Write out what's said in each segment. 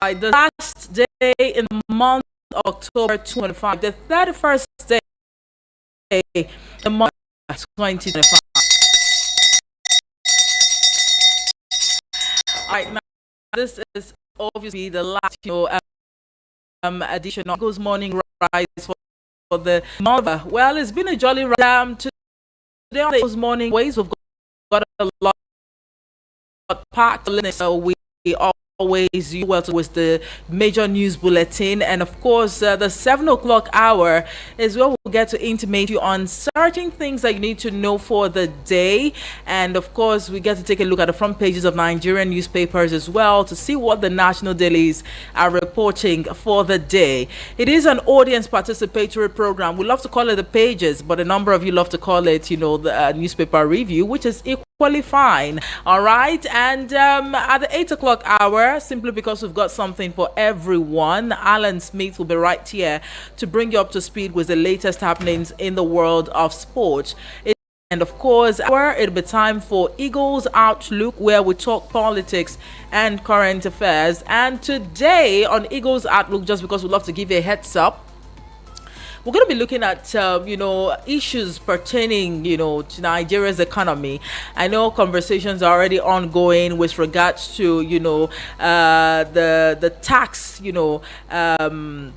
the last day in the month of October 2025, the 31st day in the month of 2025. All right, now this is obviously the last edition of Eagles Morning Rise for the month. Well, it's been a jolly ride. Today on the Eagles Morning Ways, we've got a lot packed. So we always you well with the major news bulletin, and of course the 7 o'clock hour is where we'll get to intimate you on certain things that you need to know for the day. And of course we get to take a look at the front pages of Nigerian newspapers as well to see what the national dailies are reporting for the day. It is an audience participatory program. We love to call it the pages, but a number of you love to call it the newspaper review, which is equally fine. All right, and at the 8 o'clock hour, simply because we've got something for everyone, Alan Smith will be right here to bring you up to speed with the latest happenings in the world of sport. And of course, it'll be time for Eagles Outlook, where we talk politics and current affairs. And today on Eagles Outlook, just because we love to give you a heads up, we're going to be looking at issues pertaining to Nigeria's economy. I know conversations are already ongoing with regards to the tax on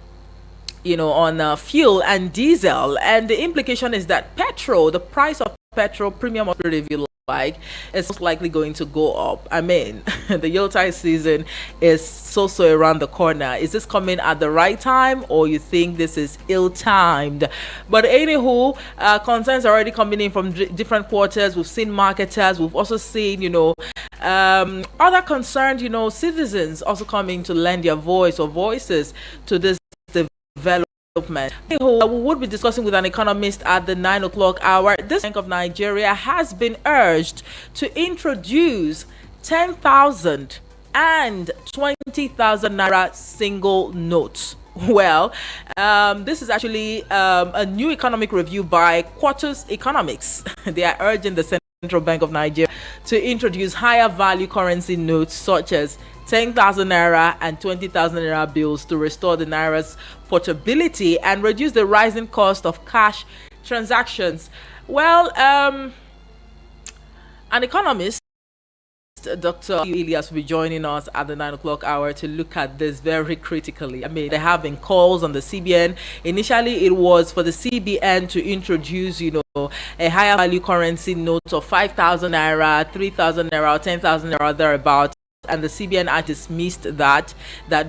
fuel and diesel, and the implication is that the price of petrol, premium or if you like, is most likely going to go up. I mean, the Yuletide season is so around the corner. Is this coming at the right time, or you think this is ill-timed? But anywho, concerns are already coming in from different quarters. We've seen marketers. We've also seen, other concerned, citizens also coming to lend their voice or voices to this development. We would be discussing with an economist at the 9 o'clock hour. This Bank of Nigeria has been urged to introduce 10,000 and 20,000 naira single notes. Well, this is actually a new economic review by Quartus Economics. They are urging the Central Bank of Nigeria to introduce higher value currency notes such as 10,000 naira and 20,000 naira bills to restore the naira's portability and reduce the rising cost of cash transactions. Well, an economist, Dr. Elias, will be joining us at the 9 o'clock hour to look at this very critically. I mean, there have been calls on the CBN. Initially, it was for the CBN to introduce, a higher value currency note of 5,000 naira, 3,000 naira, or 10,000 naira thereabout. And the CBN had dismissed that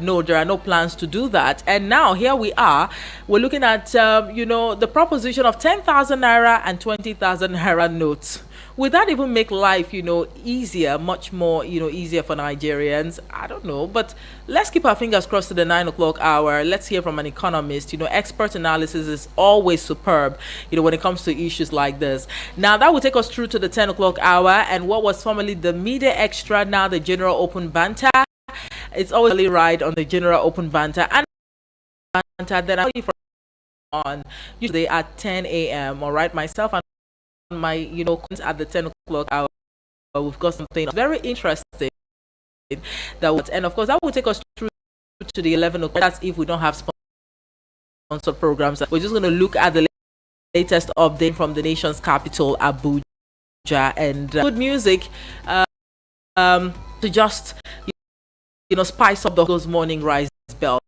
no, there are no plans to do that. And now here we are, we're looking at the proposition of 10,000 naira and 20,000 naira notes. Would that even make life easier, much more easier for Nigerians? I don't know, but let's keep our fingers crossed to the 9 o'clock hour. Let's hear from an economist. Expert analysis is always superb when it comes to issues like this. Now that will take us through to the 10 o'clock hour, and what was formerly the Media Extra, now the General Open Banter. It's always a ride on the General Open Banter and banter that I on usually at 10 a.m. All right, myself and my at the 10 o'clock hour, we've got something very interesting and of course that will take us through to the 11 o'clock. That's if we don't have sponsored programs. We're just going to look at the latest update from the nation's capital, Abuja, and good music to just spice up those morning rise bells.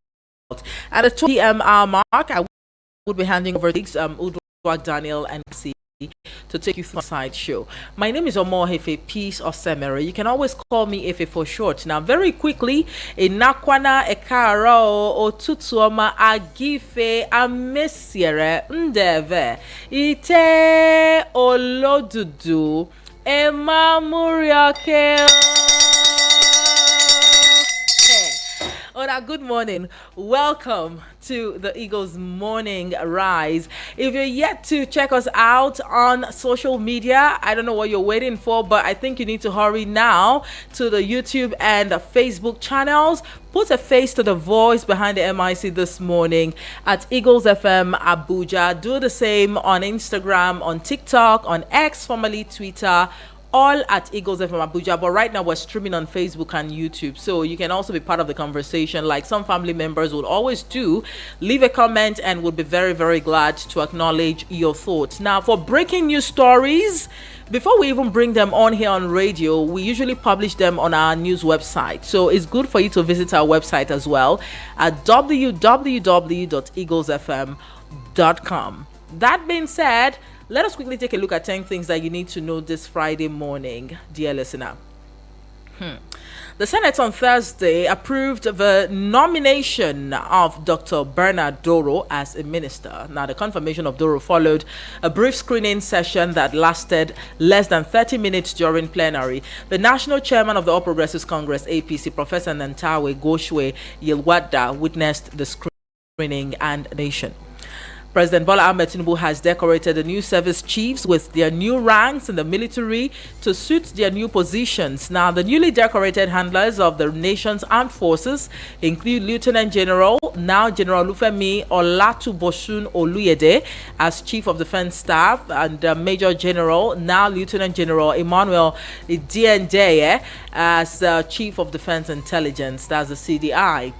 At the 2 p.m. mark, I would be handing over to Udwak Daniel and C to take you through a side show. My name is Omo Hefe Peace Osemere. You can always call me Efe for short. Now, very quickly, Inakwana Ekaro Otutuoma Agife Amesiere Ndeve Ite Olodudu Emma Muriake. Oda, good morning. Welcome to the Eagles Morning Rise. If you're yet to check us out on social media, I don't know what you're waiting for, but I think you need to hurry now to the YouTube and the Facebook channels. Put a face to the voice behind the MIC this morning at Eagles FM Abuja. Do the same on Instagram, on TikTok, on X, formerly Twitter, all at Eagles FM Abuja. But right now we're streaming on Facebook and YouTube, so you can also be part of the conversation, like some family members would always do. Leave a comment, and we'll be very, very glad to acknowledge your thoughts. Now, for breaking news stories, before we even bring them on here on radio, we usually publish them on our news website. So it's good for you to visit our website as well at www.eaglesfm.com. That being said, let us quickly take a look at 10 things that you need to know this Friday morning, dear listener. The Senate on Thursday approved the nomination of Dr. Bernard Doro as a minister. Now, the confirmation of Doro followed a brief screening session that lasted less than 30 minutes during plenary. The national chairman of the All Progressives Congress, APC, Professor Nantawe Goshwe Yilwada, witnessed the screening and nation. President Bola Ahmed Tinubu has decorated the new service chiefs with their new ranks in the military to suit their new positions. Now, the newly decorated handlers of the nation's armed forces include Lieutenant General, now General Lufemi Olatubosun Oluyede, as Chief of Defense Staff, and Major General, now Lieutenant General Emmanuel Diendeye, as Chief of Defense Intelligence. That's the CDI.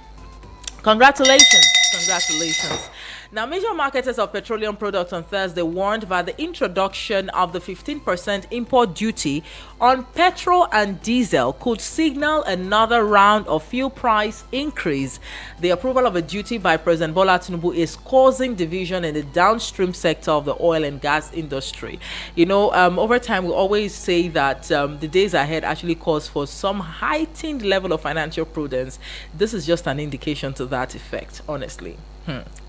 Congratulations. Congratulations. Now, major marketers of petroleum products on Thursday warned that the introduction of the 15% import duty on petrol and diesel could signal another round of fuel price increase. The approval of a duty by President Bola Tinubu is causing division in the downstream sector of the oil and gas industry. You know, over time, we always say that the days ahead actually calls for some heightened level of financial prudence. This is just an indication to that effect, honestly.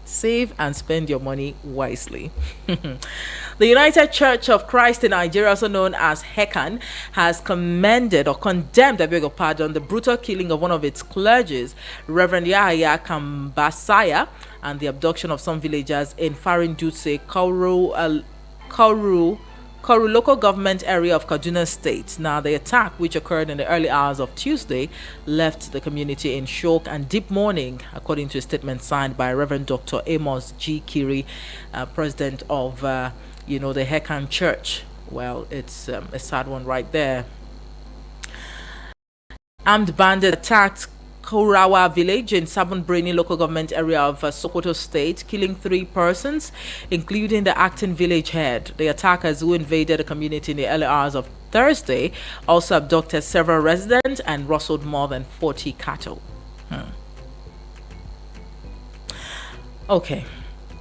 Save and spend your money wisely. The United Church of Christ in Nigeria, also known as HECAN, has condemned, the brutal killing of one of its clergies, Reverend Yahya Kambasaya, and the abduction of some villagers in Farin Dutse, Kauru local government area of Kaduna State. Now, the attack, which occurred in the early hours of Tuesday, left the community in shock and deep mourning, according to a statement signed by Reverend Dr. Amos G. Kiri, president of, the HECAN Church. Well, it's a sad one right there. Armed bandits attacked Korawa village in Sabon Birni local government area of Sokoto State, killing 3 persons, including the acting village head. The attackers, who invaded the community in the early hours of Thursday, also abducted several residents and rustled more than 40 cattle. Okay.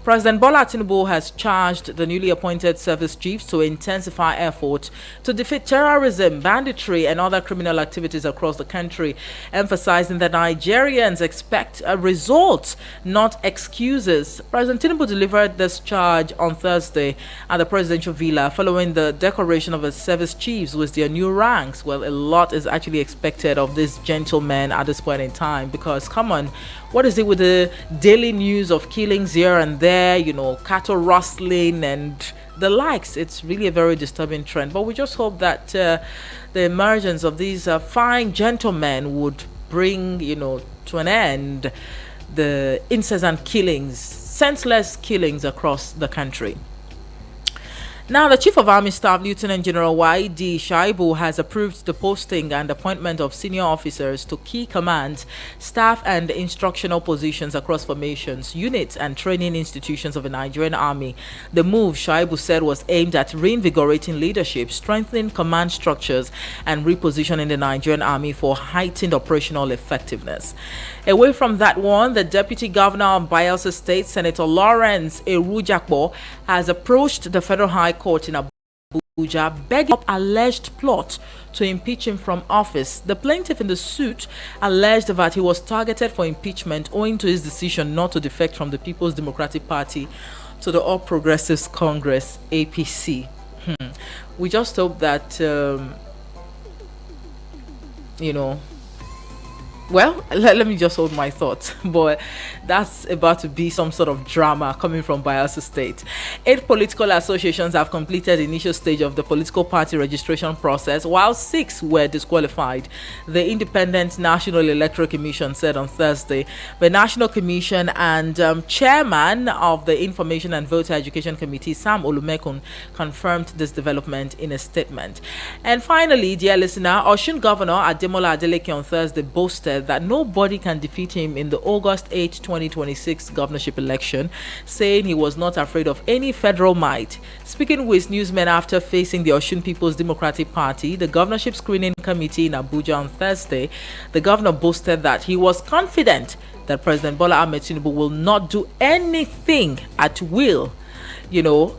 President Bola Tinubu has charged the newly appointed service chiefs to intensify efforts to defeat terrorism, banditry, and other criminal activities across the country, emphasizing that Nigerians expect results, not excuses. President Tinubu delivered this charge on Thursday at the presidential villa following the decoration of the service chiefs with their new ranks. Well, a lot is actually expected of these gentlemen at this point in time, because, come on, what is it with the daily news of killings here and there, cattle rustling and the likes? It's really a very disturbing trend. But we just hope that the emergence of these fine gentlemen would bring, to an end the incessant killings, senseless killings across the country. Now, the Chief of Army Staff, Lieutenant General Y.D. Shaibu, has approved the posting and appointment of senior officers to key commands, staff, and instructional positions across formations, units, and training institutions of the Nigerian Army. The move, Shaibu said, was aimed at reinvigorating leadership, strengthening command structures, and repositioning the Nigerian Army for heightened operational effectiveness. Away from that one, the Deputy Governor of Bayelsa State, Senator Lawrence Erujakbo, has approached the Federal High Court in Abuja, begging up alleged plot to impeach him from office. The plaintiff in the suit alleged that he was targeted for impeachment owing to his decision not to defect from the People's Democratic Party to the All Progressives Congress, APC. We just hope that, Well, let me just hold my thoughts, but that's about to be some sort of drama coming from Bayelsa State. 8 political associations have completed the initial stage of the political party registration process, while 6 were disqualified. The Independent National Electoral Commission said on Thursday. The National Commission and chairman of the Information and Voter Education Committee, Sam Olumekun, confirmed this development in a statement. And finally, dear listener, Osun Governor Ademola Adeleke on Thursday boasted that nobody can defeat him in the August 8, 2026 governorship election, saying he was not afraid of any federal might. Speaking with newsmen after facing the Osun People's Democratic Party, the governorship screening committee in Abuja on Thursday, the governor boasted that he was confident that President Bola Ahmed Tinubu will not do anything at will,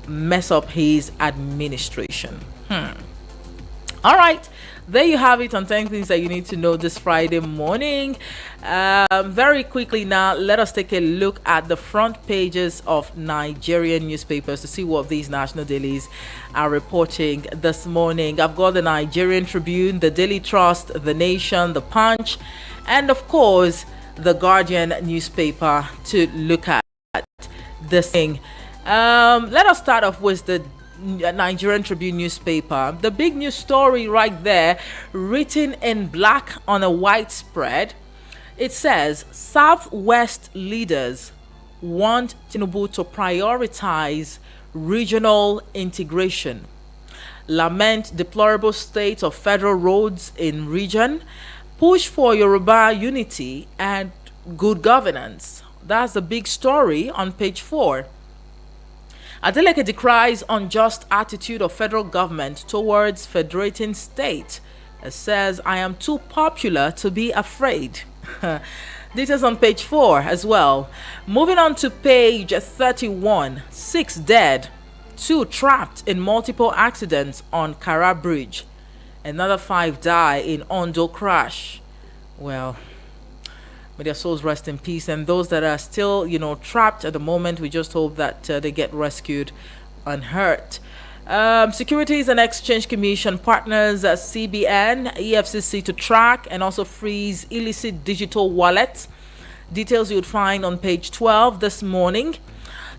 mess up his administration. All right. There you have it on 10 things that you need to know this Friday morning. Very quickly now, let us take a look at the front pages of Nigerian newspapers to see what these national dailies are reporting this morning. I've got the Nigerian Tribune, the Daily Trust, the Nation, the Punch, and of course, the Guardian newspaper to look at this thing. Let us start off with the Nigerian Tribune newspaper. The big news story right there, written in black on a white spread, it says Southwest leaders want Tinubu to prioritize regional integration, lament deplorable state of federal roads in region, push for Yoruba unity and good governance. That's the big story on page 4. Adeleke decries unjust attitude of federal government towards federating state. It says, I am too popular to be afraid. Details on page 4 as well. Moving on to page 31. 6 dead, 2 trapped in multiple accidents on Kara Bridge. Another 5 die in Ondo crash. Well, may their souls rest in peace. And those that are still, trapped at the moment, we just hope that they get rescued unhurt. Securities and Exchange Commission partners CBN, EFCC to track and also freeze illicit digital wallets. Details you would find on page 12 this morning.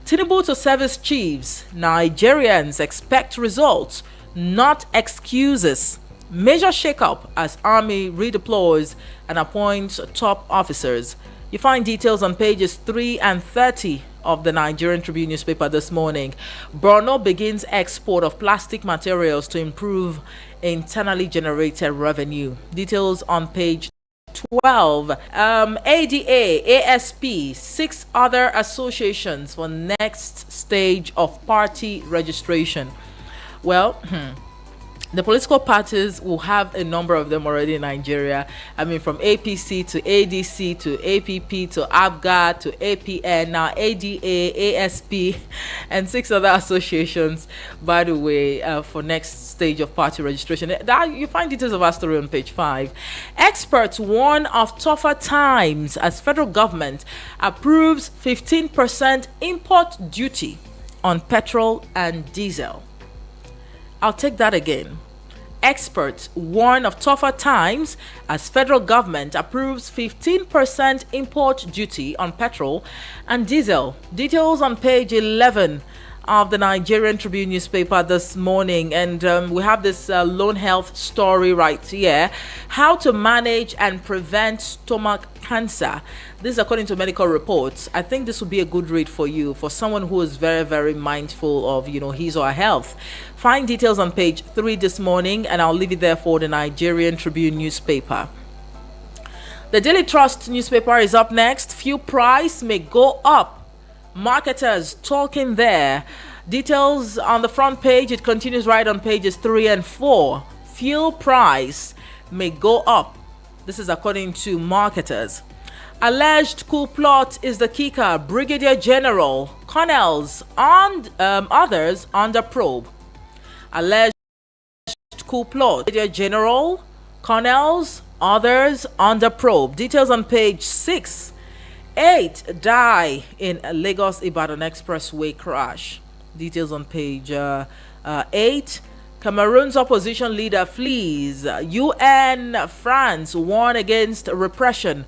Tinubu to service chiefs. Nigerians expect results, not excuses. Major shakeup as army redeploys and appoints top officers. You find details on pages 3 and 30 of the Nigerian Tribune newspaper this morning. Borno begins export of plastic materials to improve internally generated revenue. Details on page 12. ADA, ASP, 6 other associations for next stage of party registration. Well, the political parties will have a number of them already in Nigeria. I mean, from APC to ADC to APP to ABGA to APN, now ADA, ASP, and 6 other associations, by the way, for next stage of party registration. That, you find details of our story on page 5. Experts warn of tougher times as federal government approves 15% import duty on petrol and diesel. I'll take that again. Experts warn of tougher times as federal government approves 15% import duty on petrol and diesel. Details on page 11 of the Nigerian Tribune newspaper this morning. And we have this lone health story right here. How to manage and prevent stomach cancer. This is according to medical reports. I think this would be a good read for you, for someone who is very, very mindful of, his or her health. Find details on page 3 this morning, and I'll leave it there for the Nigerian Tribune newspaper. The Daily Trust newspaper is up next. Fuel price may go up. Marketers talking there. Details on the front page. It continues right on pages 3 and 4. Fuel price may go up. This is according to marketers. Alleged coup plot is the kicker. Brigadier General, colonels, and others under probe. Alleged coup plot. Brigadier General, colonels, others under probe. Details on page 6. 8 die in a Lagos-Ibadan Expressway crash. Details on page 8. Cameroon's opposition leader flees. UN, France warn against repression.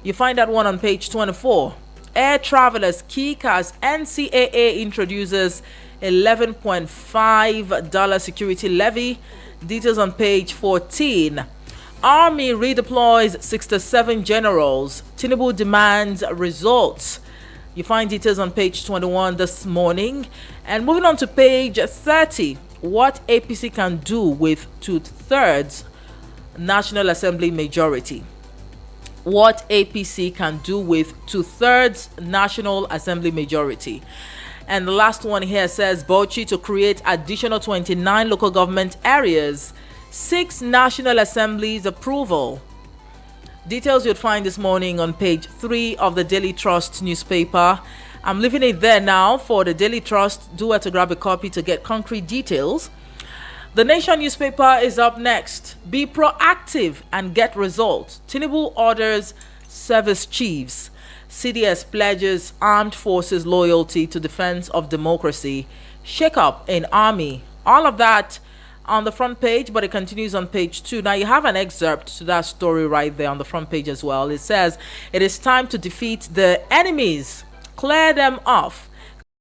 You find that one on page 24. Air travelers kick as NCAA introduces $11.5 security levy. Details on page 14. Army redeploys 67 generals. Tinubu demands results. You find details on page 21 this morning. And moving on to page 30, what APC can do with 2/3 National Assembly majority. What APC can do with 2/3 National Assembly majority. And the last one here says Bauchi to create additional 29 local government areas, 6 National Assemblies approval. Details you'd find this morning on page 3 of the Daily Trust newspaper. I'm leaving it there now for the Daily Trust. Do where to grab a copy to get concrete details. The Nation newspaper is up next. Be proactive and get results. Tinubu orders service chiefs. CDS pledges armed forces loyalty to defense of democracy. Shake-up in army. All of that on the front page, but it continues on page 2. Now you have an excerpt to that story right there on the front page as well. It says, it is time to defeat the enemies. Clear them off.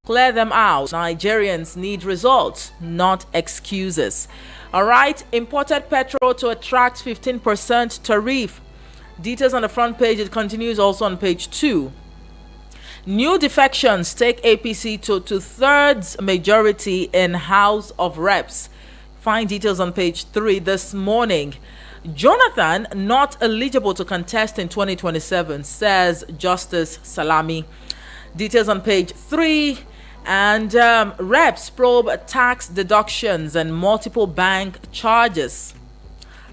Clear them out. Nigerians need results, not excuses. All right. Imported petrol to attract 15% tariff. Details on the front page. It continues also on page 2. New defections take APC to 2/3 majority in House of Reps. Find details on page 3 this morning. Jonathan not eligible to contest in 2027, says Justice Salami. Details on page 3. And Reps probe tax deductions and multiple bank charges.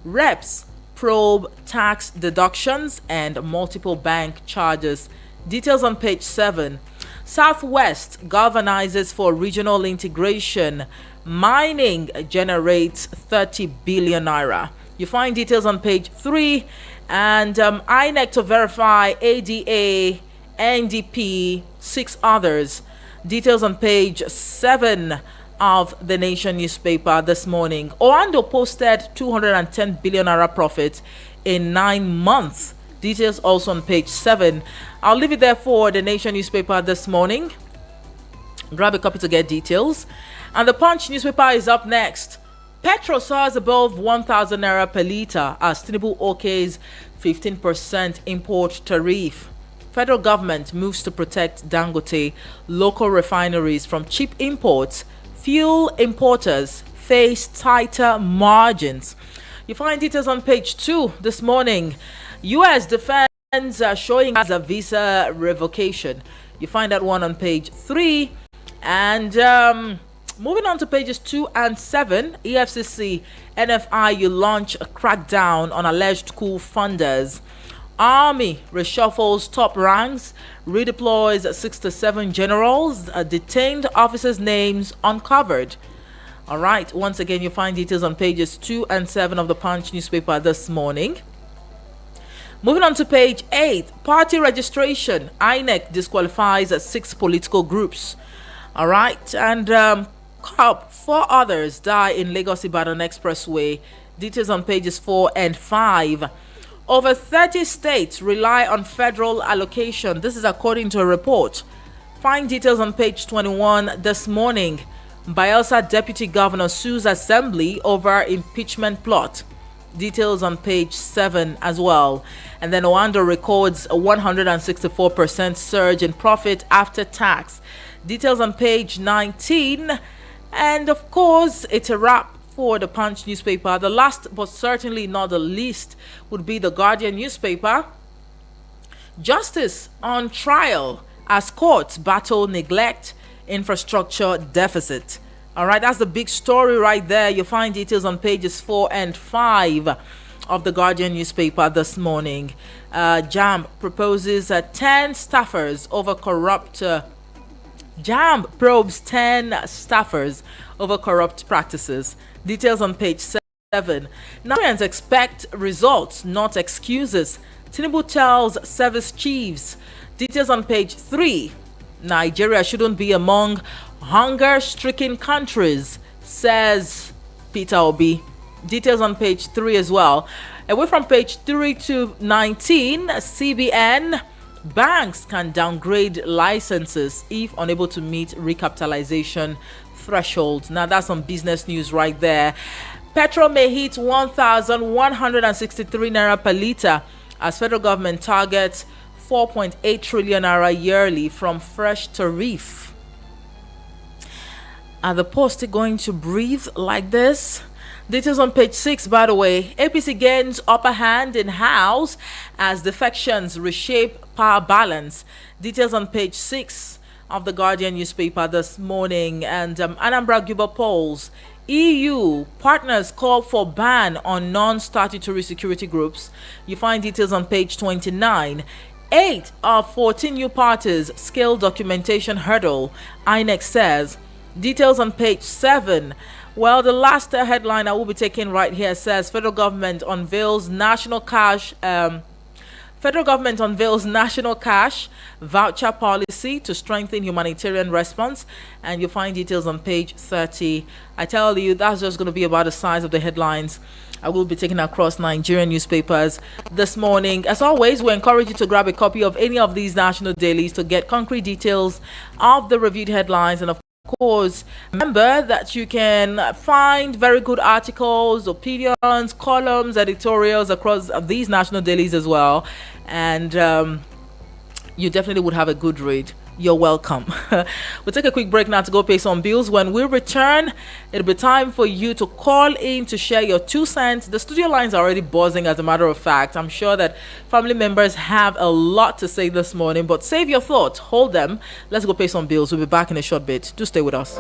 Reps probe tax deductions and multiple bank charges. Details on page 7. Southwest galvanizes for regional integration. Mining generates 30 billion naira. You find details on page 3. And INEC to verify ADA, NDP, 6 others. Details on page 7 of the Nation newspaper this morning. Oando posted 210 billion naira profit in 9 months. Details also on page 7. I'll leave it there for the Nation newspaper this morning. Grab a copy to get details. And the Punch newspaper is up next. Petrol soars above 1,000 naira per litre as Tinubu okays 15% import tariff. Federal government moves to protect Dangote local refineries from cheap imports. Fuel importers face tighter margins. You find details on page 2 this morning. U.S. defense showing as a visa revocation. You find that one on page 3. And moving on to pages 2 and 7, EFCC, NFIU launch a crackdown on alleged coup funders. Army reshuffles top ranks, redeploys 67 generals, detained officers' names uncovered. All right, once again, you find details on pages 2 and 7 of the Punch newspaper this morning. Moving on to page 8, party registration. INEC disqualifies 6 political groups. All right, and 4 others die in Lagos-Ibadan Expressway. Details on pages 4 and 5. Over 30 states rely on federal allocation. This is according to a report. Find details on page 21 this morning. Bayelsa Deputy Governor sues Assembly over impeachment plot. Details on page 7 as well. And then Oando records a 164% surge in profit after tax. Details on page 19. And of course, it's a wrap for the Punch newspaper. The last but certainly not the least would be the Guardian newspaper. Justice on trial as courts battle neglect, infrastructure deficit. All right, that's the big story right there. You'll find details on pages 4 and 5 of the Guardian newspaper this morning. JAMB proposes 10 staffers over corrupt. JAMB probes 10 staffers over corrupt practices. Details on page 7. Nigerians expect results, not excuses. Tinubu tells service chiefs. Details on page 3. Nigeria shouldn't be among hunger-stricken countries, says Peter Obi. Details on page 3 as well. Away from page 3 to 19, CBN. Banks can downgrade licenses if unable to meet recapitalization thresholds. Now that's some business news right there. Petrol may hit 1,163 naira per litre as federal government targets 4.8 trillion naira yearly from fresh tariff. Are the Post going to breathe like this? Details on page 6, by the way. APC gains upper hand in House as defections reshape power balance. Details on page 6 of the Guardian newspaper this morning. And Anambra Guber polls. EU partners call for ban on non-statutory security groups. You find details on page 29. 8 of 14 new parties scale documentation hurdle, INEC says. Details on page 7. Well, the last headline I will be taking right here says federal government unveils national cash voucher policy to strengthen humanitarian response, and you'll find details on page 30. I tell you, that's just going to be about the size of the headlines I will be taking across Nigerian newspapers this morning. As always, we encourage you to grab a copy of any of these national dailies to get concrete details of the reviewed headlines, and of course, remember that you can find very good articles, opinions, columns, editorials across these national dailies as well, and you definitely would have a good read. You're welcome. We'll take a quick break now to go pay some bills. When we return, it'll be time for you to call in to share your 2 cents. The studio lines are already buzzing, as a matter of fact. I'm sure that family members have a lot to say this morning, but save your thoughts, hold them. Let's go pay some bills. We'll be back in a short bit. Do stay with us.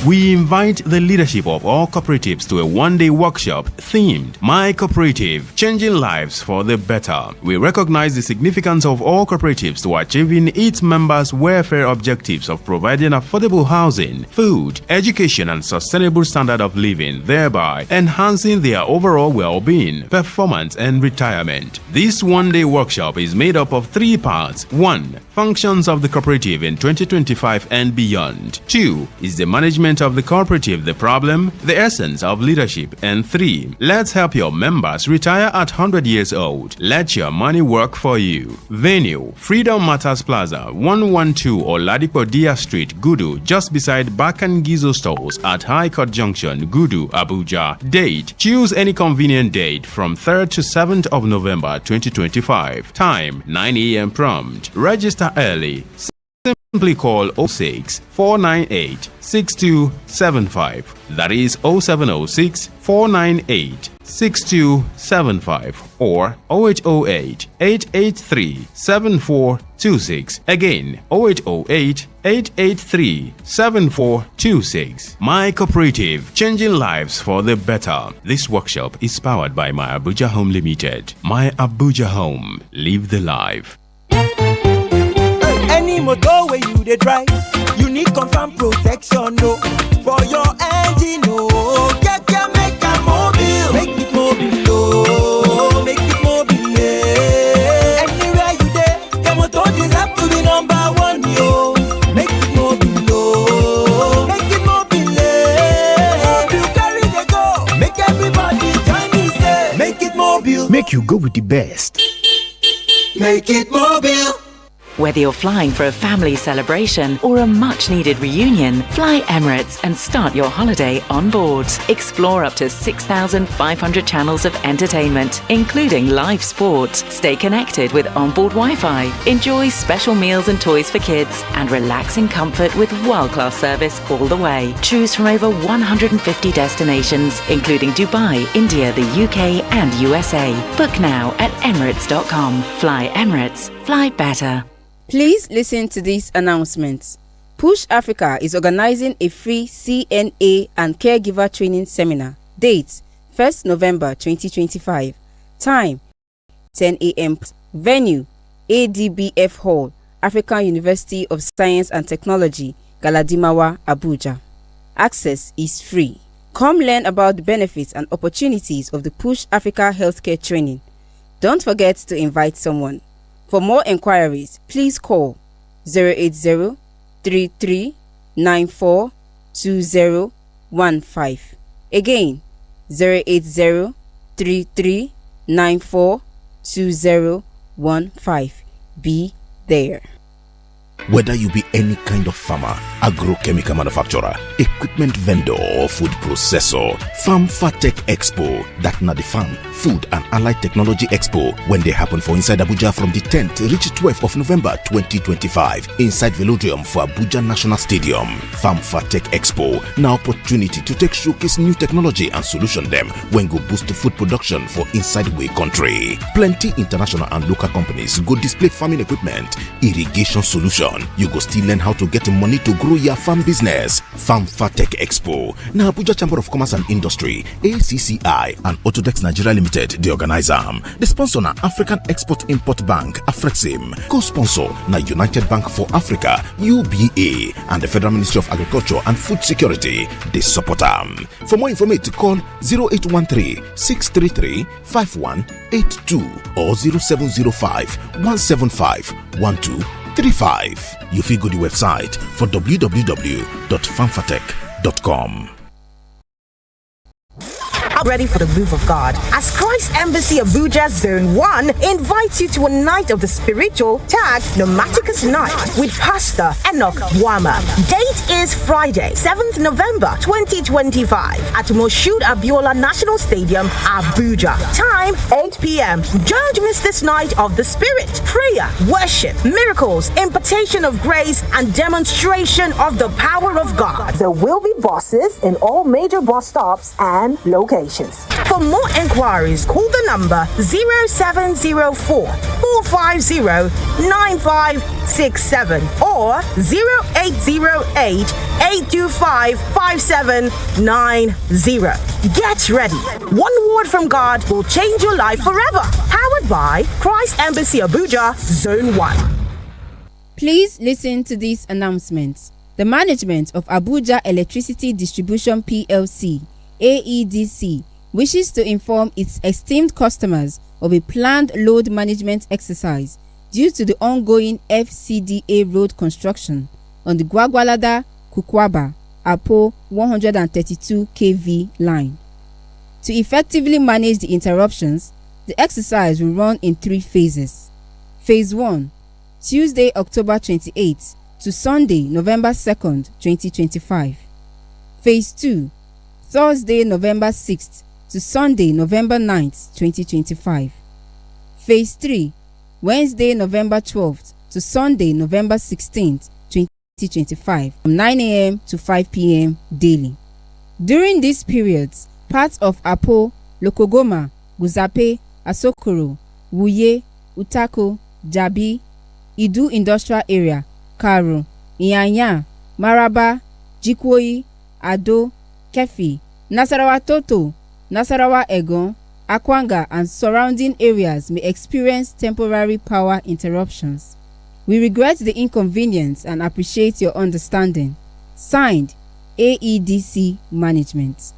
We invite the leadership of all cooperatives to a one-day workshop themed My Cooperative, Changing Lives for the Better. We recognize the significance of all cooperatives to achieving its members' welfare objectives of providing affordable housing, food, education, and sustainable standard of living, thereby enhancing their overall well-being, performance, and retirement. This one-day workshop is made up of 3 parts. 1. Functions of the cooperative in 2025 and beyond. 2. Is the management of the cooperative the problem, the essence of leadership, and 3. Let's help your members retire at 100 years old. Let your money work for you. Venue: Freedom Matters Plaza, 112 Oladipo Dia Street, Gudu, just beside Bakan Gizo stores at High Court Junction, Gudu, Abuja. Date: choose any convenient date from 3rd to 7th of November 2025. Time: 9 a.m. prompt. Register early. Simply call 06 498 6275. That is 0706 498 6275 or 0808 883 7426. Again, 0808 883 7426. My Cooperative, Changing Lives for the Better. This workshop is powered by My Abuja Home Limited. My Abuja Home. Live the life. Any motor where you dey drive, you need confirm protection, no, for your engine, no. Keke make a mobile, make it mobile, no, make it mobile. Anywhere you dey, your motor deserve to be number 1, yo. Make it mobile, no, make it mobile. You carry the go, make everybody join me, say, make it mobile. Make you go with the best. Make it mobile. Whether you're flying for a family celebration or a much-needed reunion, fly Emirates and start your holiday on board. Explore up to 6,500 channels of entertainment, including live sports. Stay connected with onboard Wi-Fi. Enjoy special meals and toys for kids and relax in comfort with world-class service all the way. Choose from over 150 destinations, including Dubai, India, the UK and USA. Book now at emirates.com. Fly Emirates. Fly better. Please listen to this announcement. Push Africa is organizing a free CNA and caregiver training seminar. Date: 1st November 2025. Time: 10 a.m. Venue: ADBF Hall, African University of Science and Technology, Galadimawa, Abuja. Access is free. Come learn about the benefits and opportunities of the Push Africa Healthcare Training. Don't forget to invite someone. For more enquiries, please call 080-3394-2015. Again, 080-3394-2015. Be there. Whether you be any kind of farmer, agrochemical manufacturer, equipment vendor or food processor, Farm Fatech Expo, that na the Farm, Food and Allied Technology Expo, when they happen for inside Abuja from the 10th reach 12th of November 2025 inside Velodrome for Abuja National Stadium. Farm Fatech Expo, now opportunity to take showcase new technology and solution them when go boost food production for inside we country. Plenty international and local companies go display farming equipment, irrigation solution. You go still learn how to get money to grow your farm business. Farm Fatech Expo. Now Abuja Chamber of Commerce and Industry, ACCI and Autodex Nigeria Limited, the organizer. The sponsor na African Export-Import Bank, Afrexim. Co-sponsor na United Bank for Africa, UBA, and the Federal Ministry of Agriculture and Food Security, the supporter. For more information, call 0813-633-5182 or 0705-175-1235. You feel go the website for www.farmfatech.com. Ready for the move of God as Christ Embassy Abuja Zone 1 invites you to a night of the spiritual tag Pneumaticus Night with Pastor Enoch Wama. Date is Friday, 7th November 2025 at Moshood Abiola National Stadium, Abuja. Time 8 p.m. Don't miss this night of the Spirit, prayer, worship, miracles, impartation of grace, and demonstration of the power of God. There will be buses in all major bus stops and locations. For more enquiries, call the number 0704 450 9567 or 0808 825 5790. Get ready. One word from God will change your life forever. Powered by Christ Embassy Abuja Zone 1. Please listen to these announcements. The management of Abuja Electricity Distribution PLC, AEDC, wishes to inform its esteemed customers of a planned load management exercise due to the ongoing FCDA road construction on the Gwagwalada Kukwaba Apo 132 kV line. To effectively manage the interruptions, the exercise will run in 3 phases. Phase 1, Tuesday, October 28th to Sunday, November 2nd, 2025. Phase 2, Thursday, November 6th to Sunday, November 9th, 2025. Phase 3, Wednesday, November 12th to Sunday, November 16th, 2025, from 9 a.m. to 5 p.m. daily. During these periods, parts of Apo, Lokogoma, Guzape, Asokoro, Wuye, Utako, Jabi, Idu Industrial Area, Karu, Ianya, Maraba, Jikwoyi, Ado, Kefi, Nasarawa Toto, Nasarawa Egon, Akwanga and surrounding areas may experience temporary power interruptions. We regret the inconvenience and appreciate your understanding. Signed, AEDC Management.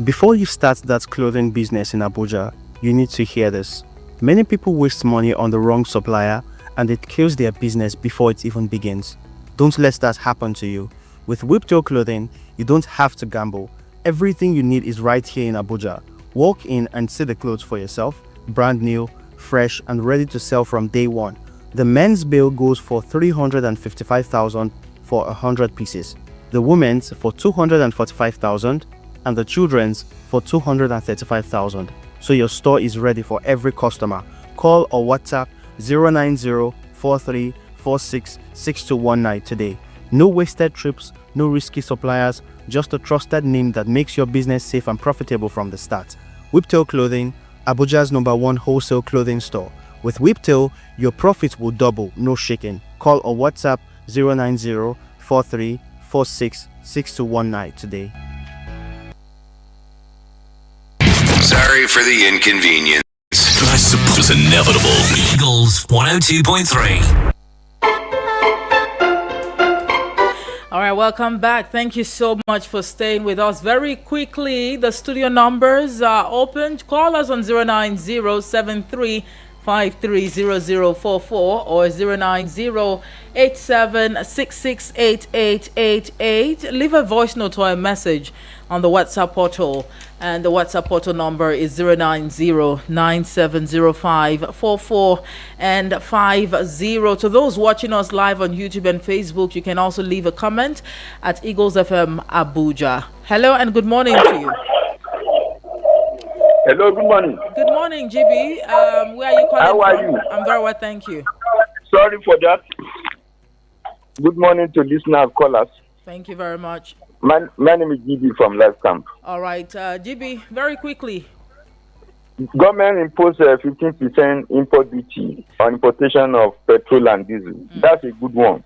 Before you start that clothing business in Abuja, you need to hear this. Many people waste money on the wrong supplier and it kills their business before it even begins. Don't let that happen to you. With Whiptail Clothing, you don't have to gamble. Everything you need is right here in Abuja. Walk in and see the clothes for yourself, brand new, fresh and ready to sell from day one. The men's bill goes for 355,000 for 100 pieces, the women's for 245,000 and the children's for 235,000. So your store is ready for every customer. Call or WhatsApp 090-4346-6219 today. No wasted trips, no risky suppliers, just a trusted name that makes your business safe and profitable from the start. Whiptail Clothing, Abuja's #1 wholesale clothing store. With Whiptail, your profits will double, no shaking. Call or WhatsApp 090-4346-6219 today. Sorry for the inconvenience. I suppose inevitable. Eagles 102.3. All right, right, welcome back. Thank you so much for staying with us. Very quickly, the studio numbers are open. Call us on 09073530044 or 09087668888. Leave a voice note or a message on the WhatsApp portal, and the WhatsApp portal number is 090970544 and 50. To those watching us live on YouTube and Facebook, you can also leave a comment at Eagles FM Abuja. Hello and good morning to you. Hello, good morning. Good morning, GB. Where are you calling How are from? you? I'm very well, thank you. Sorry for that. Good morning to listener callers. Thank you very much. My name is GB from Life Camp. All right, GB, very quickly. Government imposed a 15% import duty on importation of petrol and diesel. That's a good one.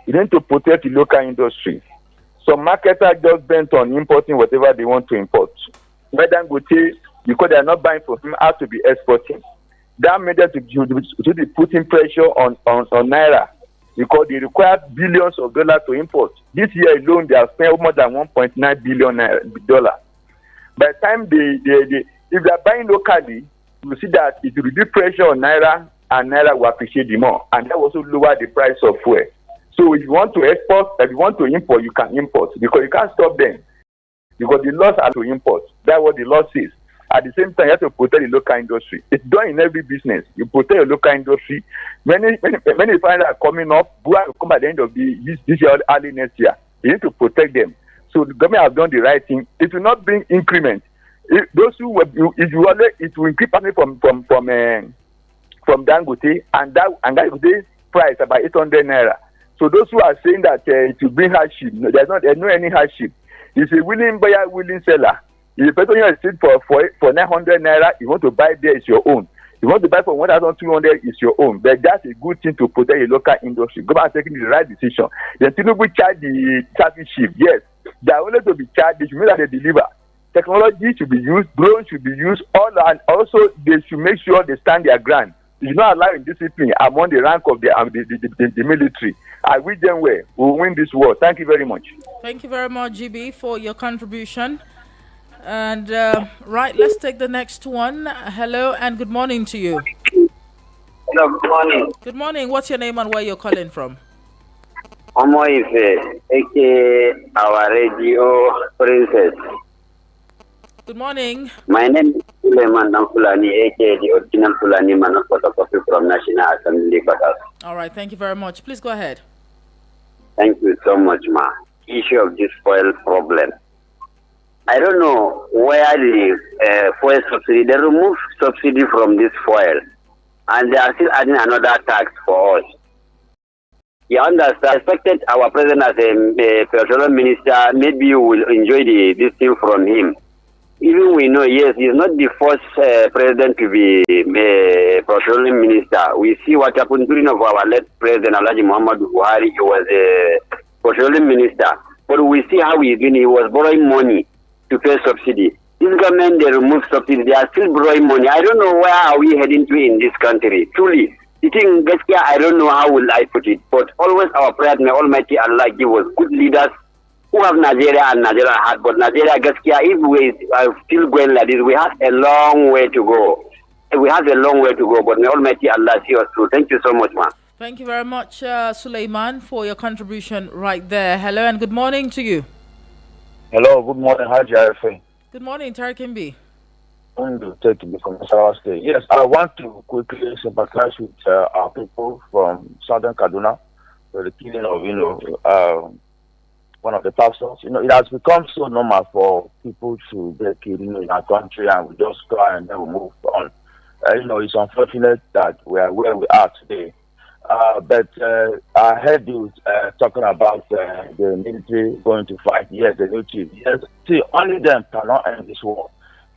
You need to protect the local industry. Some marketers just bent on importing whatever they want to import. Whether Dangote, because they are not buying from him, have to be exporting. That made them to be putting pressure on Naira, because they require billions of dollars to import. This year alone, they have spent more than $1.9 billion. By the time if they are buying locally, you see that it will be pressure on Naira, and Naira will appreciate the more. And that will also lower the price of fuel. So if you want to export, if you want to import, you can import, because you can't stop them. Because the laws are to import. That's what the law says. At the same time, you have to protect the local industry. It's done in every business. You protect your local industry. Many finance are coming up, who will come at the end of this year, early next year. You need to protect them. So the government has done the right thing. It will not bring increment. It will increase from Dangote, and Dangote price about 800 naira. So those who are saying that it will bring hardship, there's no any hardship. It's a willing buyer, willing seller. If the person you street for 900 naira, you want to buy there, it's your own. You want to buy for 1,200, it's your own. But that's a good thing to protect the local industry. Government taking the right decision. Then Tinubu charge the traffic ship. Yes, they are only to be charged. They should make that they deliver. Technology should be used. Drones should be used. And also they should make sure they stand their ground. They should not allow indiscipline among the rank of the military. I wish them well. We will win this war. Thank you very much. Thank you very much, GB, for your contribution. And right, let's take the next one. Hello and good morning to you. Hello, good morning. Good morning. What's your name and where you're calling from? Omo Ife, aka our radio princess. Good morning. My name is Suleiman Namfulani, aka the original Fulani man of photocopy from National Assembly Quarters. All right, thank you very much. Please go ahead. Thank you so much, ma. Issue of this fuel problem. I don't know where the fuel subsidy, they remove subsidy from this fuel, and they are still adding another tax for us. You understand? I expected our president as a petroleum minister, maybe you will enjoy this thing from him. Even we know, yes, he's not the first president to be a petroleum minister. We see what happened during our late president, Alhaji Muhammadu Buhari. He was a petroleum minister. But we see how he's doing. He was borrowing money to pay subsidy. This government, they remove subsidy. They are still borrowing money. I don't know where are we heading to in this country. Truly, the thing, I don't know how will I put it. But always our prayer, may Almighty Allah give us good leaders who have Nigeria and Nigeria heart. But Nigeria, if we are still going like this, we have a long way to go. We have a long way to go. But may Almighty Allah see us through. Thank you so much, man. Thank you very much, Suleiman, for your contribution right there. Hello and good morning to you. Hello, good morning. How do you feel? Good morning, Tarkimbi. I'm going to take you from Nasarawa State. Yes, I want to quickly sympathize with our people from Southern Kaduna for the killing of, one of the pastors. It has become so normal for people to get killed in our country, and we just cry and then we move on. It's unfortunate that we are where we are today. But I heard you talking about the military going to fight. Yes, the new chief. Yes, see, only them cannot end this war.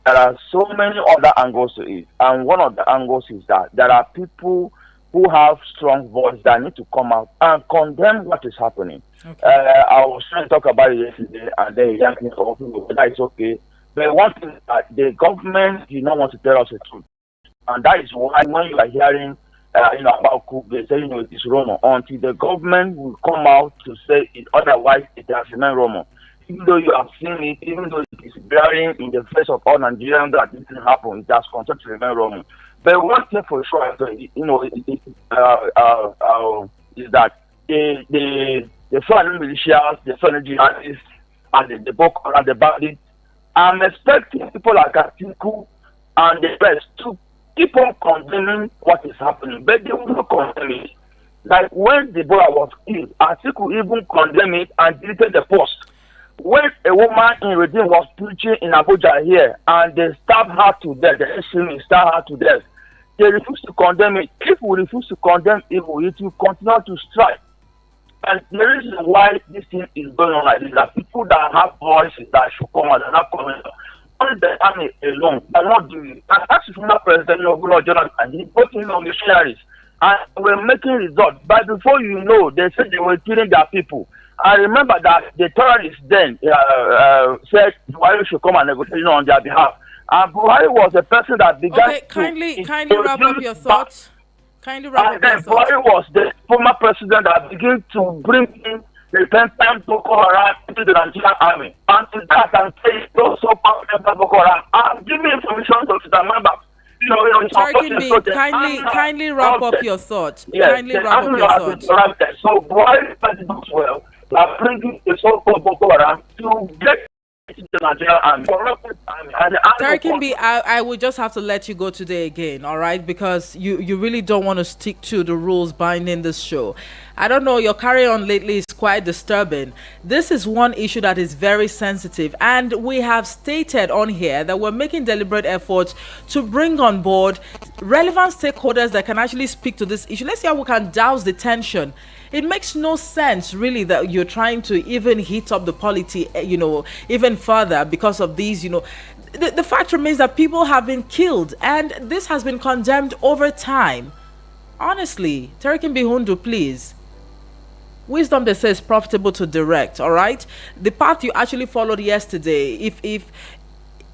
There are so many other angles to it. And one of the angles is that there are people who have strong voice that need to come out and condemn what is happening. Okay. I was trying to talk about it yesterday, and then he asked me for that is okay. But one thing that the government did not want to tell us the truth. And that is why when you are hearing about coup. They say, it's rumor. Until the government will come out to say it, otherwise it has remained rumor. Even though you have seen it, even though it is bearing in the face of all Nigerians that it didn't happen, it has continued to remain rumor. But one thing for sure, is that the foreign militias, the foreign jihadists, and the Boko Haram, the bandits, I'm expecting people like Atiku and the rest to keep on condemning what is happening, but they will not condemn it. Like when Deborah was killed, Atiku even condemned it and deleted the post. When a woman in Redeem was preaching in Abuja here and they stabbed her to death, the extremists stabbed her to death, they refuse to condemn it. If we refuse to condemn evil, it will continue to strike. And the reason why this thing is going on like this, that people that have voices that should come out and not coming out, only the army alone cannot do it. And that's the former president of Jonathan, and he put in on missionaries. And we're making results. But before you know, they said they were killing their people. I remember that the terrorists then said Buhari should come and negotiate on their behalf. And Buhari was a person that began kindly wrap up your thoughts. Kindly wrap up your thoughts. Buhari was the former president that began to bring in repentant Boko Haram into the Nigerian army. And to that, I can say those so powerful Boko Haram. I'm giving information to the members. Kindly wrap up your thoughts. Kindly wrap up your thoughts. So Buhari does well. Are bringing the so-called Boko Haram to get the Nigerian army. Tarikin, I would just have to let you go today again, all right? Because you really don't want to stick to the rules binding this show. I don't know, your carry on lately is quite disturbing. This is one issue that is very sensitive, and we have stated on here that we're making deliberate efforts to bring on board relevant stakeholders that can actually speak to this issue. Let's see how we can douse the tension. It makes no sense, really, that you're trying to even heat up the polity, even further because of these, The fact remains that people have been killed, and this has been condemned over time. Honestly, Tarikin Bihundu, please. Wisdom, they say, is profitable to direct, all right? The path you actually followed yesterday,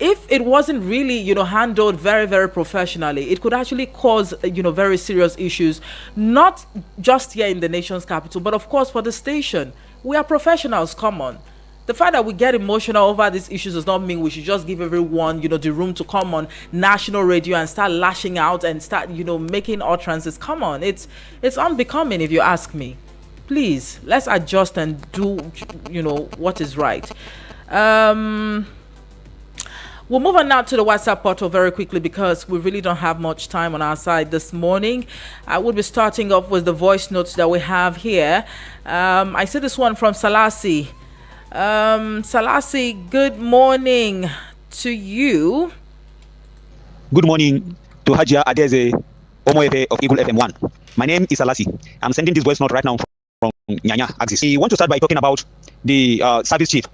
if it wasn't really, handled very, very professionally, it could actually cause, very serious issues, not just here in the nation's capital, but of course for the station. We are professionals, come on. The fact that we get emotional over these issues does not mean we should just give everyone, the room to come on national radio and start lashing out and start, making utterances. Come on, it's unbecoming if you ask me. Please, let's adjust and do, what is right. We'll move on now to the WhatsApp portal very quickly because we really don't have much time on our side this morning. I will be starting off with the voice notes that we have here. I see this one from Salasi. Salasi, good morning to you. Good morning to Hajia Adeze Omoepe of Eagle FM 1. My name is Salasi. I'm sending this voice note right now from Nyanya Axis. I want to start by talking about the service chief.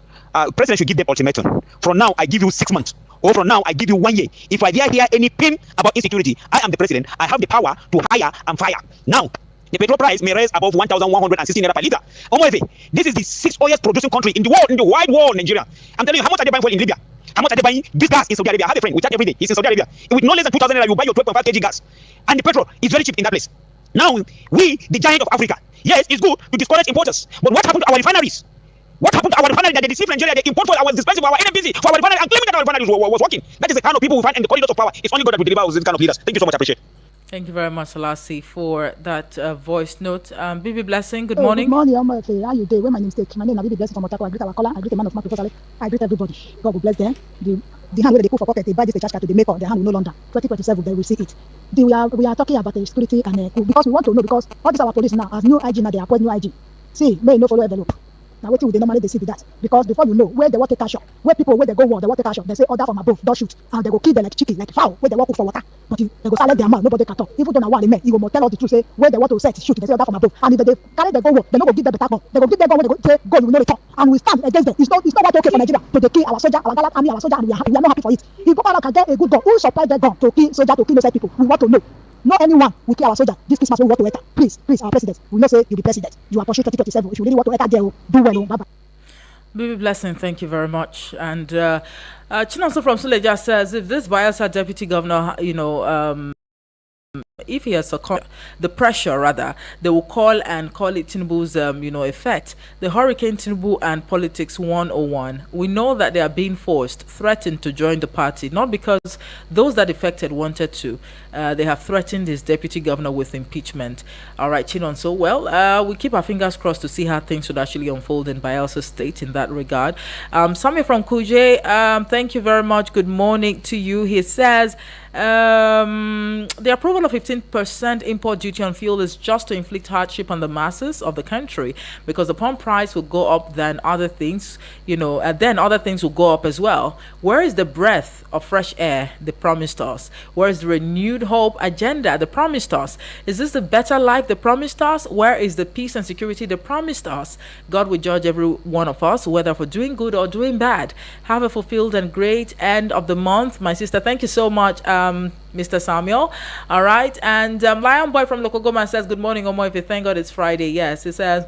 President should give them ultimatum. From now, I give you 6 months. Or from now, I give you 1 year. If I dare hear any pin about insecurity, I am the president. I have the power to hire and fire. Now, the petrol price may rise above 1,160 naira per liter. This is the 6th oil producing country in the world, in the wide world, Nigeria. I'm telling you, how much are they buying fuel in Libya? How much are they buying this gas in Saudi Arabia? I have a friend, we chat every day. He's in Saudi Arabia. With no less than 2,000 naira, you buy your 12.5 kg gas. And the petrol is very cheap in that place. Now, we, the giant of Africa, yes, it's good to discourage importers. But what happened to our refineries? What happened to our refinery that they deceive Nigeria? They import for our dispensing for our NMBC, for our refinery, and claiming that our refinery was working. That is the kind of people we find in the corridors of power. It's only God that will deliver us this kind of leaders. Thank you so much. I appreciate it. Thank you very much, Salasi, for that voice note. Bibi Blessing, good morning. Good morning, how you doing? When my name is my name is Bibi Blessing from Otako. I greet our caller. I greet the man of my professor. I greet everybody. God will bless them. The hand where they put for pocket, they buy this charge card to the maker. The hand will no longer. 2027, they will see it. We are talking about the security and because we want to know, because all these our police now as new IG now, they appoint new IG. See, may no follow envelope. Now what they normally they see that, because before you know where they want to cash up, where people where they go war, they want to cash up, they say order from above, don't shoot, and they go kill them like chicken, like fowl, where they walk for water, but they go silent their mouth, nobody can talk. Even though one men, you go tell us the truth, say where they want to set shoot, they say order from above, and if they carry the go war, they no go give them better gun, they go give them gun, when they go say go, you know return, and we stand against them. It's not what okay for Nigeria to they kill our soldier, our gallant army, our soldier, and we are not happy for it. If Boko can get a good gun, who supply that gun to kill soldier, to kill innocent people? We want to know. Not anyone will kill our soldier. This Christmas we want to enter. Please, our president. We know say you be president. You are pursuing 2027. If you really want to enter there, do well. Bye bye. Bibi Blessing, thank you very much. And Chinonso from Suleja says, if this Bayelsa deputy governor, if he has succumbed the pressure, rather, they will call it Tinubu's, effect. The Hurricane Tinubu and Politics 101. We know that they are being forced, threatened to join the party, not because those that affected wanted to. They have threatened his deputy governor with impeachment. All right, Chinonso. Well, we keep our fingers crossed to see how things would actually unfold in Bayelsa State in that regard. Sami from Kuje, thank you very much. Good morning to you. He says, the approval of 15% import duty on fuel is just to inflict hardship on the masses of the country, because the pump price will go up, then other things, then other things will go up as well. Where is the breath of fresh air they promised us? Where is the renewed hope agenda they promised us? Is this the better life they promised us? Where is the peace and security they promised us? God will judge every one of us, whether for doing good or doing bad. Have a fulfilled and great end of the month, my sister. Thank you so much, Mr. Samuel. All right. And Lion Boy from Lokogoma says, good morning, Omoife. Thank God it's Friday. Yes, he says,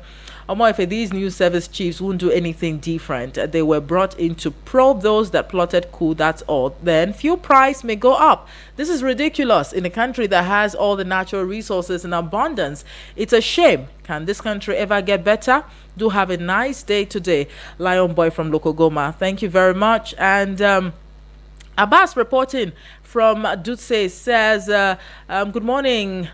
Omoife, these new service chiefs won't do anything different. They were brought in to probe those that plotted coup, that's all. Then fuel price may go up. This is ridiculous in a country that has all the natural resources in abundance. It's a shame. Can this country ever get better? Do have a nice day today. Lion Boy from Lokogoma. Thank you very much. And Abbas reporting from Dutse says, good morning.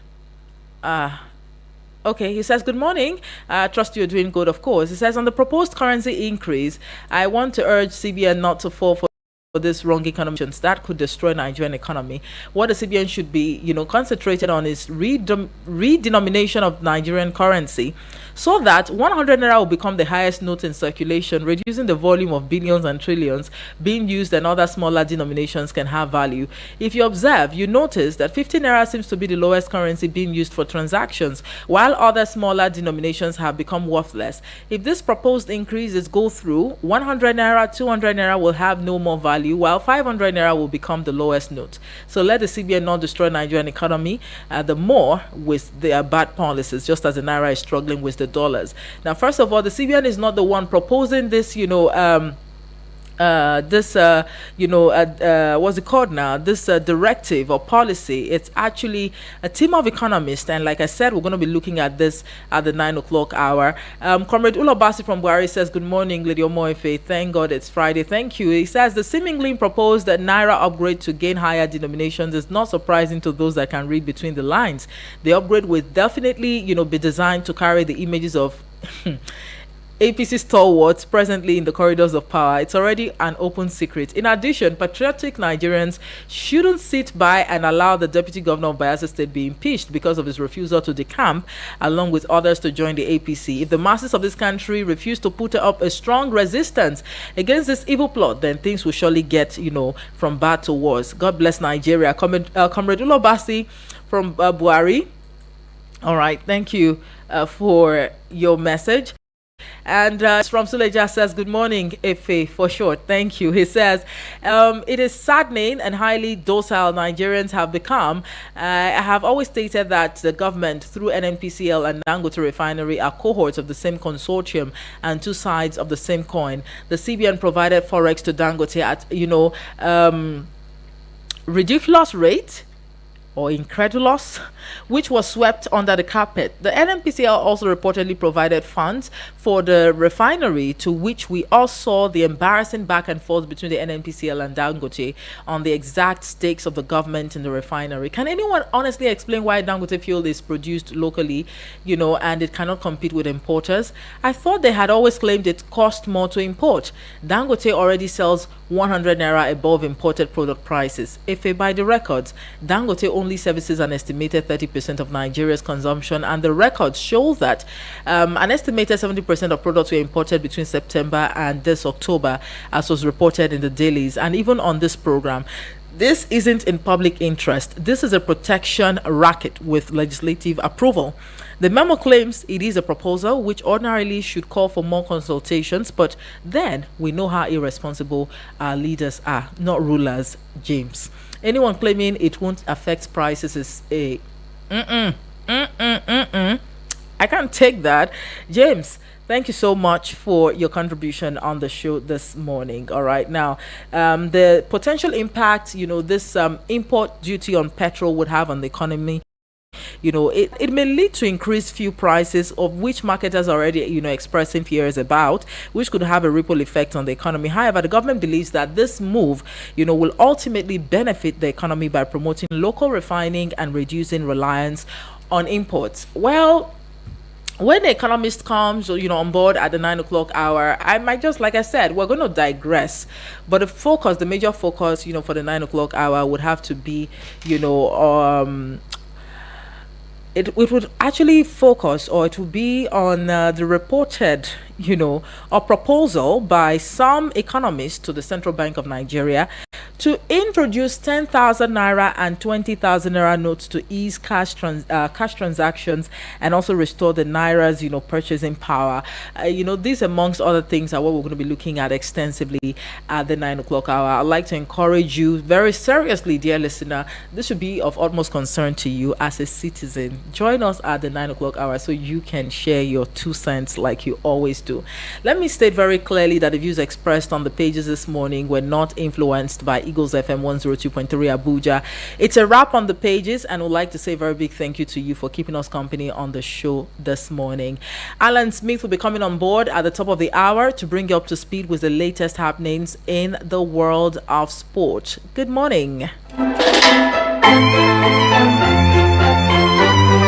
Okay, he says, good morning. Trust you're doing good, of course. He says, on the proposed currency increase, I want to urge CBN not to fall for this wrong economic that could destroy Nigerian economy. What the CBN should be, concentrated on is redenomination of Nigerian currency, so that 100 naira will become the highest note in circulation, reducing the volume of billions and trillions being used, and other smaller denominations can have value. If you observe, you notice that 50 naira seems to be the lowest currency being used for transactions, while other smaller denominations have become worthless. If this proposed increases go through, 100 naira, 200 naira will have no more value, while 500 naira will become the lowest note. So let the CBN not destroy Nigerian economy the more with their bad policies, just as the naira is struggling with the dollars. Now, first of all, the CBN is not the one proposing this, what's it called now? This directive or policy. It's actually a team of economists, and like I said, we're going to be looking at this at the 9 o'clock hour. Comrade Ulobasi from Buhari says, good morning, Lady Omoife. Thank God it's Friday. Thank you. He says the seemingly proposed naira upgrade to gain higher denominations is not surprising to those that can read between the lines. The upgrade will definitely, be designed to carry the images of APC stalwarts presently in the corridors of power. It's already an open secret. In addition, patriotic Nigerians shouldn't sit by and allow the deputy governor of Bayelsa State be impeached because of his refusal to decamp, along with others, to join the APC. If the masses of this country refuse to put up a strong resistance against this evil plot, then things will surely get, from bad to worse. God bless Nigeria. Comrade Ulobasi from Buhari. All right. Thank you for your message. And from Suleja says, good morning, Efe, for short. Thank you. He says, it is saddening and highly docile Nigerians have become. I have always stated that the government, through NNPCL and Dangote Refinery, are cohorts of the same consortium and two sides of the same coin. The CBN provided Forex to Dangote at, ridiculous rate, or incredulous, which was swept under the carpet. The NNPCL also reportedly provided funds for the refinery, to which we all saw the embarrassing back and forth between the NNPCL and Dangote on the exact stakes of the government in the refinery. Can anyone honestly explain why Dangote fuel is produced locally, and it cannot compete with importers? I thought they had always claimed it cost more to import. Dangote already sells 100 naira above imported product prices. If by the records, Dangote only services an estimated 30% of Nigeria's consumption, and the records show that an estimated 70% of products were imported between September and this October, as was reported in the dailies and even on this program. This isn't in public interest. This is a protection racket with legislative approval. The memo claims it is a proposal which ordinarily should call for more consultations, but then we know how irresponsible our leaders are, not rulers, James. Anyone claiming it won't affect prices is a I can't take that. James, thank you so much for your contribution on the show this morning. All right, now the potential impact this import duty on petrol would have on the economy it may lead to increased fuel prices, of which marketers are already, expressing fears about, which could have a ripple effect on the economy. However, the government believes that this move, will ultimately benefit the economy by promoting local refining and reducing reliance on imports. Well, when the economist comes, on board at the 9 o'clock hour, I might just, like I said, we're going to digress. But the major focus, for the 9 o'clock hour would have to be, it would actually focus, or it would be on the reported, a proposal by some economists to the Central Bank of Nigeria to introduce 10,000 naira and 20,000 naira notes to ease cash transactions and also restore the naira's purchasing power. These amongst other things are what we're going to be looking at extensively at the 9 o'clock hour. I'd like to encourage you very seriously, dear listener. This should be of utmost concern to you as a citizen. Join us at the 9 o'clock hour so you can share your 2 cents like you always do. Let me state very clearly that the views expressed on the pages this morning were not influenced by Eagles FM 102.3 Abuja. It's a wrap on the pages, and would like to say a very big thank you to you for keeping us company on the show this morning. Alan Smith will be coming on board at the top of the hour to bring you up to speed with the latest happenings in the world of sport. Good morning.